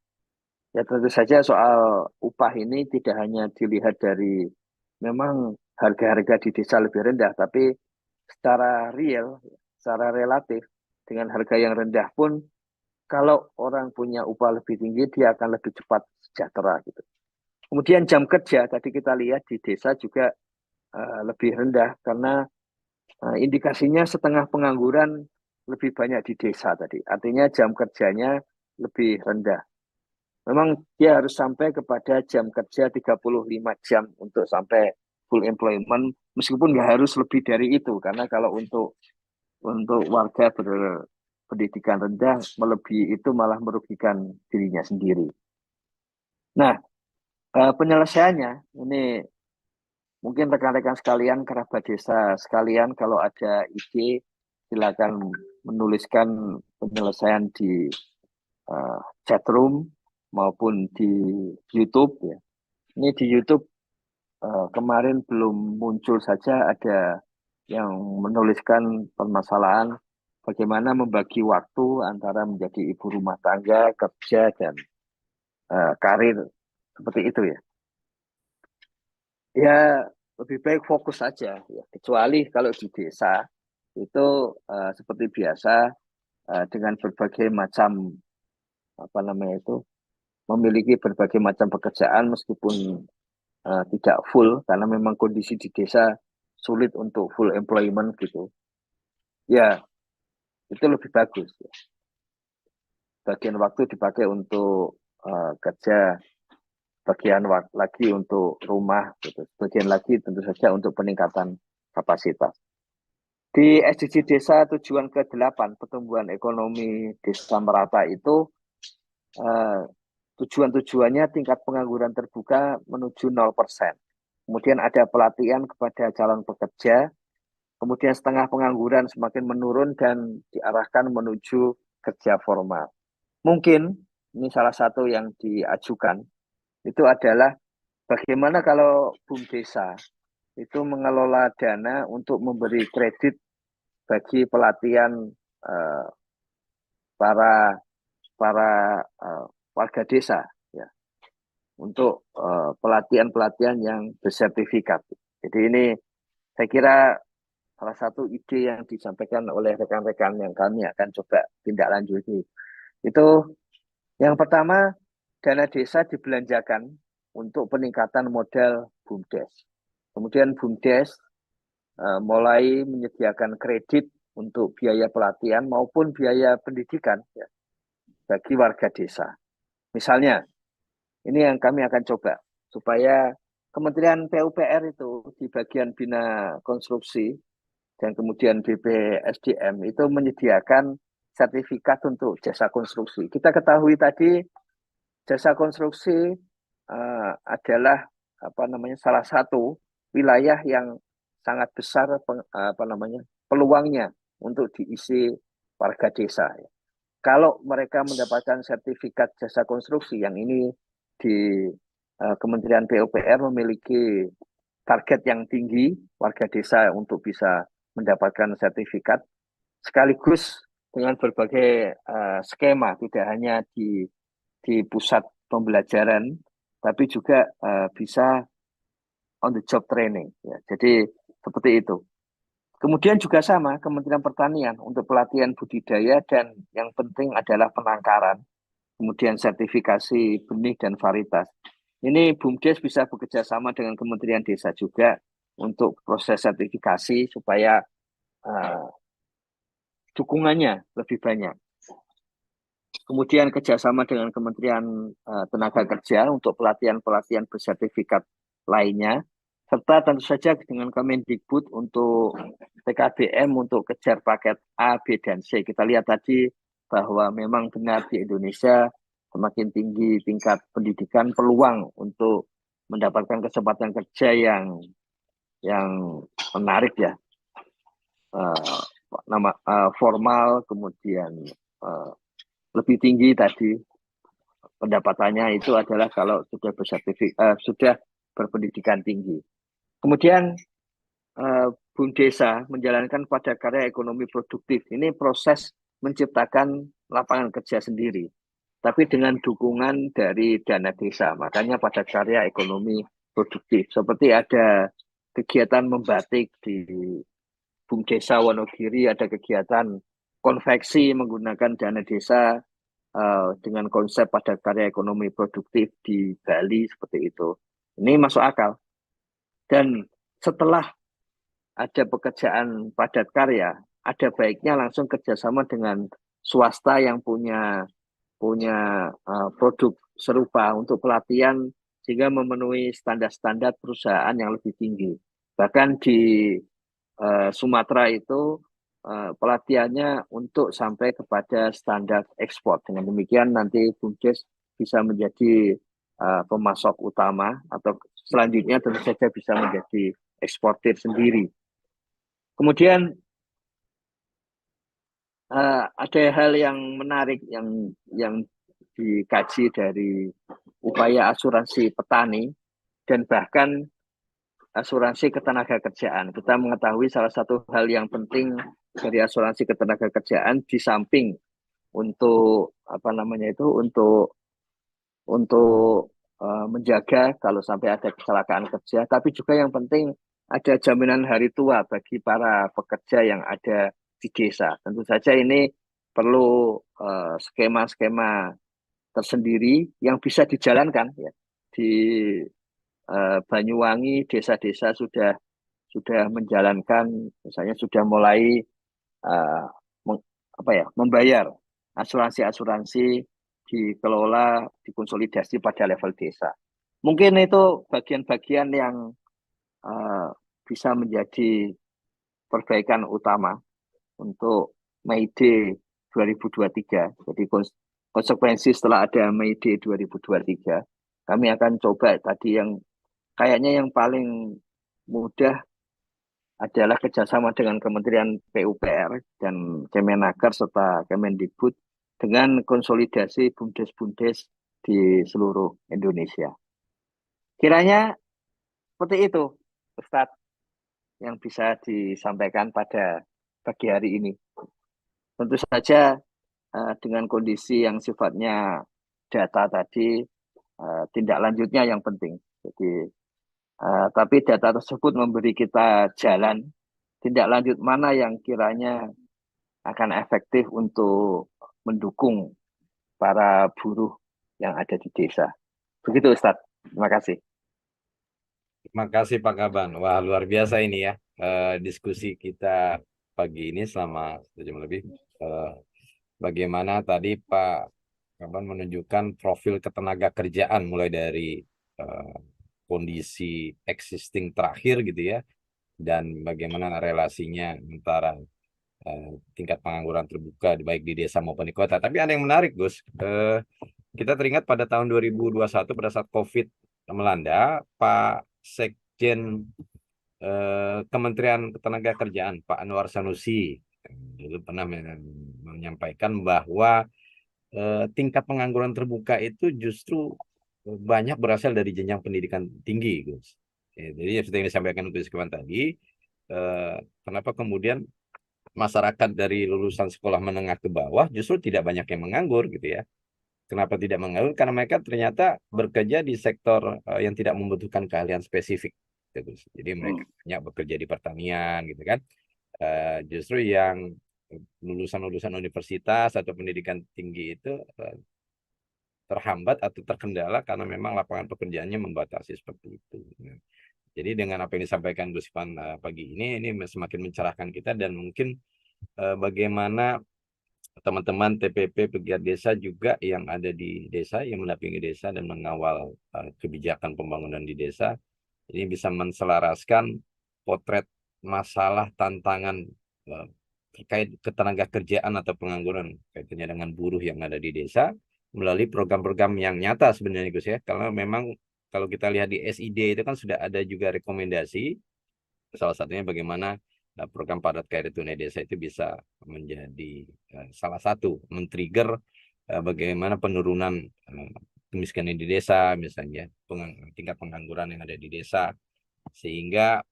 Ya tentu saja soal upah ini tidak hanya dilihat dari memang harga-harga di desa lebih rendah, tapi secara real, secara relatif dengan harga yang rendah pun kalau orang punya upah lebih tinggi dia akan lebih cepat sejahtera gitu. Kemudian jam kerja tadi kita lihat di desa juga lebih rendah karena indikasinya setengah pengangguran lebih banyak di desa tadi. Artinya jam kerjanya lebih rendah. Memang dia harus sampai kepada jam kerja 35 jam untuk sampai full employment, meskipun nggak harus lebih dari itu, karena kalau untuk warga berpendidikan rendah, melebihi itu malah merugikan dirinya sendiri. Nah, penyelesaiannya, ini mungkin rekan-rekan sekalian, kerabat desa sekalian, kalau ada ide, silakan menuliskan penyelesaian di chat room maupun di YouTube ya. Ini di YouTube kemarin belum muncul saja ada yang menuliskan permasalahan bagaimana membagi waktu antara menjadi ibu rumah tangga, kerja dan karir seperti itu ya. Ya lebih baik fokus saja ya. Kecuali kalau di desa itu seperti biasa dengan berbagai macam apa namanya itu memiliki berbagai macam pekerjaan meskipun tidak full karena memang kondisi di desa sulit untuk full employment gitu. Ya, itu lebih bagus. Ya. Bagian waktu dipakai untuk kerja, bagian lagi untuk rumah, gitu. Bagian lagi tentu saja untuk peningkatan kapasitas. Di SDG Desa tujuan ke-8 pertumbuhan ekonomi desa merata itu tujuan-tujuannya tingkat pengangguran terbuka menuju 0%. Kemudian ada pelatihan kepada calon pekerja, kemudian setengah pengangguran semakin menurun dan diarahkan menuju kerja formal. Mungkin ini salah satu yang diajukan itu adalah bagaimana kalau BUMDesa itu mengelola dana untuk memberi kredit bagi pelatihan eh, para para warga desa ya untuk pelatihan-pelatihan yang bersertifikat. Jadi ini saya kira salah satu ide yang disampaikan oleh rekan-rekan yang kami akan coba tindak lanjuti. Itu yang pertama, dana desa dibelanjakan untuk peningkatan modal BUMDes. Kemudian BUMDes mulai menyediakan kredit untuk biaya pelatihan maupun biaya pendidikan ya, bagi warga desa. Misalnya, ini yang kami akan coba supaya Kementerian PUPR itu di bagian bina konstruksi dan kemudian BPSDM itu menyediakan sertifikat untuk jasa konstruksi. Kita ketahui tadi jasa konstruksi adalah apa namanya salah satu wilayah yang sangat besar apa namanya peluangnya untuk diisi warga desa. kalau mereka mendapatkan sertifikat jasa konstruksi yang ini di Kementerian PUPR memiliki target yang tinggi warga desa untuk bisa mendapatkan sertifikat sekaligus dengan berbagai skema, tidak hanya di pusat pembelajaran tapi juga bisa on the job training ya. Jadi seperti itu. Kemudian juga sama Kementerian Pertanian untuk pelatihan budidaya dan yang penting adalah penangkaran, kemudian sertifikasi benih dan varietas. Ini BUMDes bisa bekerja sama dengan Kementerian Desa juga untuk proses sertifikasi supaya uh, dukungannya lebih banyak. Kemudian kerjasama dengan Kementerian Tenaga Kerja untuk pelatihan-pelatihan bersertifikat lainnya, serta tentu saja dengan Kemendikbud untuk PKBM untuk kejar paket A, B, dan C. Kita lihat tadi bahwa memang benar di Indonesia semakin tinggi tingkat pendidikan, peluang untuk mendapatkan kesempatan kerja yang menarik ya, formal, kemudian lebih tinggi tadi pendapatannya itu adalah kalau sudah sudah berpendidikan tinggi. Kemudian Bum Desa menjalankan pada karya ekonomi produktif. Ini proses menciptakan lapangan kerja sendiri, tapi dengan dukungan dari dana desa. Makanya pada karya ekonomi produktif. Seperti ada kegiatan membatik di Bum Desa Wonogiri, ada kegiatan konveksi menggunakan dana desa dengan konsep pada karya ekonomi produktif di Bali seperti itu. Ini masuk akal. Dan setelah ada pekerjaan padat karya, ada baiknya langsung kerjasama dengan swasta yang punya produk serupa untuk pelatihan sehingga memenuhi standar-standar perusahaan yang lebih tinggi. Bahkan di Sumatera itu pelatihannya untuk sampai kepada standar ekspor. Dengan demikian nanti BUMDes bisa menjadi pemasok utama atau selanjutnya tentu saja bisa menjadi eksportir sendiri. Kemudian ada hal yang menarik yang dikaji dari upaya asuransi petani dan bahkan asuransi ketenagakerjaan. Kita mengetahui salah satu hal yang penting dari asuransi ketenagakerjaan di samping untuk untuk menjaga kalau sampai ada kecelakaan kerja, tapi juga yang penting ada jaminan hari tua bagi para pekerja yang ada di desa. Tentu saja ini perlu skema-skema tersendiri yang bisa dijalankan ya di Banyuwangi. Desa-desa sudah menjalankan, misalnya sudah mulai uh, membayar asuransi-asuransi dikelola, dikonsolidasi pada level desa. Mungkin itu bagian-bagian yang uh, bisa menjadi perbaikan utama untuk Mei Day 2023. Jadi konsekuensi setelah ada Mei Day 2023, kami akan coba tadi yang kayaknya yang paling mudah adalah kerjasama dengan Kementerian PUPR dan Kemenaker serta Kemendikbud dengan konsolidasi BUMDes-BUMDes di seluruh Indonesia. Kiranya seperti itu, Ustadz, yang bisa disampaikan pada pagi hari ini. Tentu saja dengan kondisi yang sifatnya data tadi, tindak lanjutnya yang penting. Jadi, tapi data tersebut memberi kita jalan tindak lanjut mana yang kiranya akan efektif untuk mendukung para buruh yang ada di desa. Begitu Ustadz. Terima kasih. Terima kasih Pak Kaban. Wah, luar biasa ini ya. Diskusi kita pagi ini selama 1 jam lebih. Bagaimana tadi Pak Kaban menunjukkan profil ketenaga kerjaan mulai dari kondisi existing terakhir gitu ya. Dan bagaimana relasinya antara tingkat pengangguran terbuka baik di desa maupun di kota. Tapi ada yang menarik, Gus. Kita teringat pada tahun 2021 pada saat COVID melanda, Pak Sekjen Kementerian Ketenagakerjaan Pak Anwar Sanusi dulu pernah menyampaikan bahwa tingkat pengangguran terbuka itu justru banyak berasal dari jenjang pendidikan tinggi, Gus. Ya, jadi seperti yang disampaikan Gus Iwan tadi, kenapa kemudian masyarakat dari lulusan sekolah menengah ke bawah justru tidak banyak yang menganggur gitu ya. Kenapa tidak menganggur? Karena mereka ternyata bekerja di sektor yang tidak membutuhkan keahlian spesifik, gitu, Gus. Jadi mereka banyak bekerja di pertanian gitu kan. Justru yang lulusan-lulusan universitas atau pendidikan tinggi itu terhambat atau terkendala karena memang lapangan pekerjaannya membatasi seperti itu. Nah, jadi dengan apa yang disampaikan Gus Ivan pagi ini semakin mencerahkan kita, dan mungkin bagaimana teman-teman TPP pegiat desa juga yang ada di desa, yang mendampingi desa dan mengawal kebijakan pembangunan di desa, ini bisa menselaraskan potret masalah tantangan eh, terkait ketenaga kerjaan atau pengangguran kaitannya dengan buruh yang ada di desa melalui program-program yang nyata sebenarnya, Gus ya. Kalau memang kalau kita lihat di SID itu kan sudah ada juga rekomendasi, salah satunya bagaimana program padat karya tunai desa itu bisa menjadi salah satu men-trigger bagaimana penurunan kemiskinan di desa, misalnya tingkat pengangguran yang ada di desa, sehingga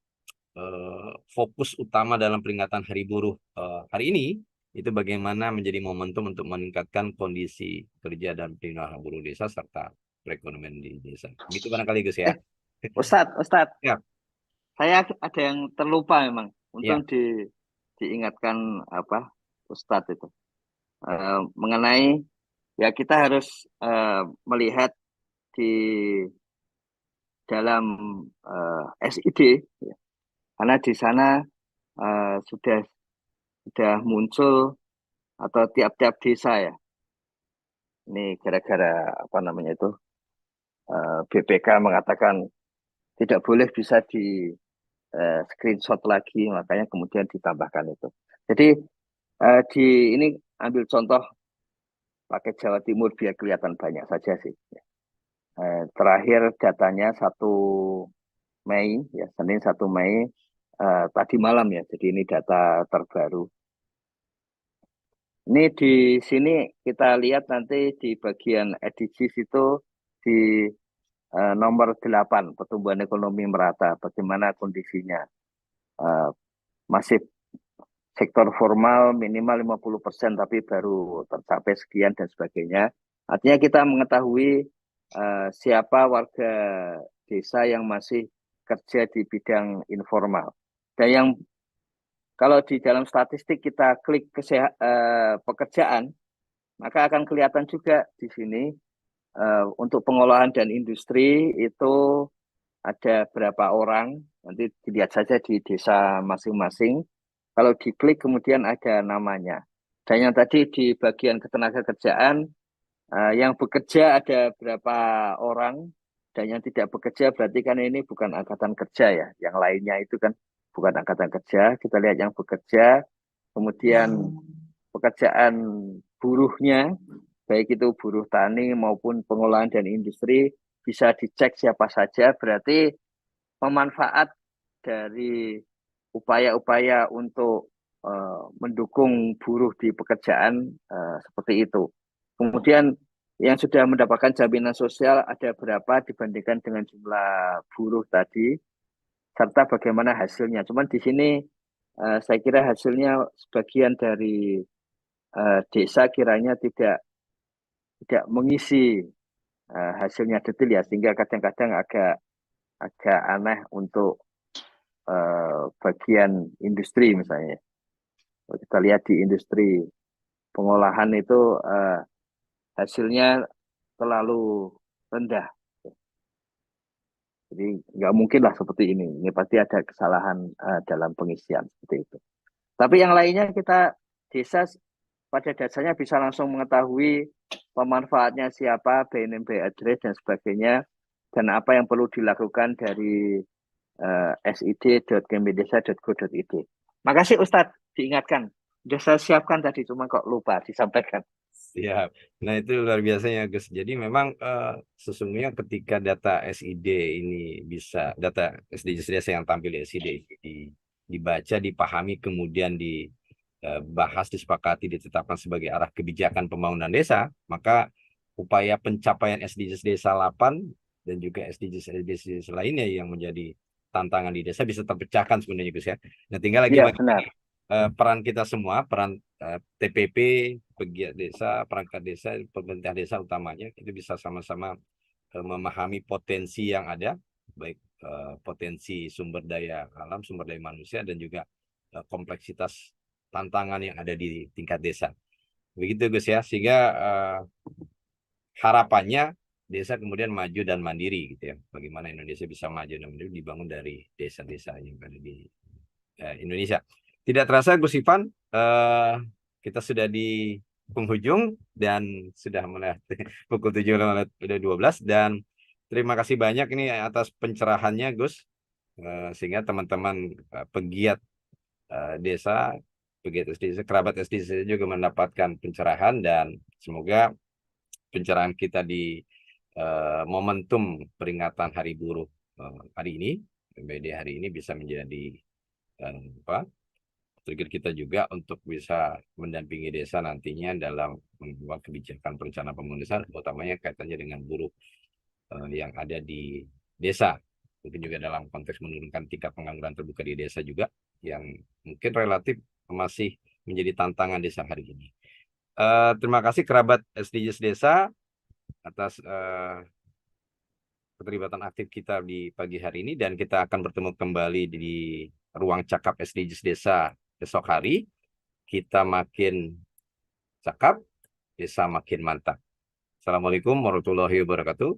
fokus utama dalam peringatan Hari Buruh hari ini itu bagaimana menjadi momentum untuk meningkatkan kondisi kerja dan pelindungan buruh desa serta perekonomian di desa. Gitu barangkali Gus ya. Ustadz, Ya, saya ada yang terlupa memang. ya, Untung diingatkan apa Ustadz itu mengenai ya kita harus melihat di dalam SID ya. Karena di sana sudah muncul atau tiap-tiap desa ya. Ini gara-gara apa namanya itu BPK mengatakan tidak boleh bisa di screenshot lagi, makanya kemudian ditambahkan itu. Jadi di ini ambil contoh pakai Jawa Timur biar kelihatan banyak saja sih. Terakhir datanya 1 Mei ya, Senin 1 Mei tadi malam ya. Jadi ini data terbaru. Ini di sini kita lihat nanti di bagian SDGs itu di nomor 8 pertumbuhan ekonomi merata, bagaimana kondisinya. Eh, Masih sektor formal minimal 50% tapi baru tercapai sekian dan sebagainya. Artinya kita mengetahui siapa warga desa yang masih kerja di bidang informal. Dan yang kalau di dalam statistik kita klik pekerjaan, maka akan kelihatan juga di sini untuk pengolahan dan industri itu ada berapa orang. Nanti dilihat saja di desa masing-masing. Kalau diklik kemudian ada namanya. Dan yang tadi di bagian ketenaga kerjaan, yang bekerja ada berapa orang, dan yang tidak bekerja berarti kan ini bukan angkatan kerja ya. Yang lainnya itu kan bukan angkatan kerja. Kita lihat yang bekerja, kemudian pekerjaan buruhnya, baik itu buruh tani maupun pengolahan dan industri, bisa dicek siapa saja. Berarti pemanfaat dari upaya-upaya untuk mendukung buruh di pekerjaan seperti itu. Kemudian yang sudah mendapatkan jaminan sosial ada berapa dibandingkan dengan jumlah buruh tadi, serta bagaimana hasilnya. Cuman di sini saya kira hasilnya sebagian dari desa kiranya tidak mengisi hasilnya detail ya, sehingga kadang-kadang agak agak aneh untuk bagian industri misalnya. Kita lihat di industri pengolahan itu hasilnya terlalu rendah. Jadi nggak mungkin lah seperti ini. Ini pasti ada kesalahan dalam pengisian seperti itu. Tapi yang lainnya kita desa pada dasarnya bisa langsung mengetahui pemanfaatnya siapa, BNMB address dan sebagainya, dan apa yang perlu dilakukan dari sid.kemendesa.go.id. Makasih Ustadz, diingatkan. Sudah saya siapkan tadi, cuma kok lupa disampaikan. siap. Nah, itu luar biasanya, Gus. Jadi memang sesungguhnya ketika data SID ini bisa, data SDGs desa yang tampil di SID dibaca, dipahami, kemudian bahas, disepakati, ditetapkan sebagai arah kebijakan pembangunan desa, maka upaya pencapaian SDGs Desa 8 dan juga SDGs lainnya yang menjadi tantangan di desa bisa terpecahkan sebenarnya Gus ya. Nah, tinggal lagi Iya, bagaimana benar. peran kita semua, peran TPP, pegiat desa, perangkat desa, pemerintah desa utamanya, itu bisa sama-sama memahami potensi yang ada, baik potensi sumber daya alam, sumber daya manusia, dan juga kompleksitas tantangan yang ada di tingkat desa. Begitu Gus ya, sehingga harapannya desa kemudian maju dan mandiri gitu ya. Bagaimana Indonesia bisa maju dan mandiri dibangun dari desa-desa yang ada di Indonesia. Tidak terasa Gus Ivan, kita sudah di penghujung dan sudah mulai pukul 7 lewat udah 12, dan terima kasih banyak ini atas pencerahannya Gus. Sehingga teman-teman pegiat desa, pegiat SDGs, kerabat SDGs juga mendapatkan pencerahan, dan semoga pencerahan kita di momentum peringatan Hari Buruh hari ini, BD hari ini, bisa menjadi apa, trigger kita juga untuk bisa mendampingi desa nantinya dalam membuat kebijakan perencanaan pembangunan, utamanya kaitannya dengan buruh yang ada di desa. Mungkin juga dalam konteks menurunkan tingkat pengangguran terbuka di desa juga, yang mungkin relatif masih menjadi tantangan desa hari ini. Terima kasih kerabat SDGs Desa atas keterlibatan aktif kita di pagi hari ini, dan kita akan bertemu kembali di ruang cakap SDGs Desa besok hari. Kita makin cakap, desa makin mantap. Assalamualaikum warahmatullahi wabarakatuh.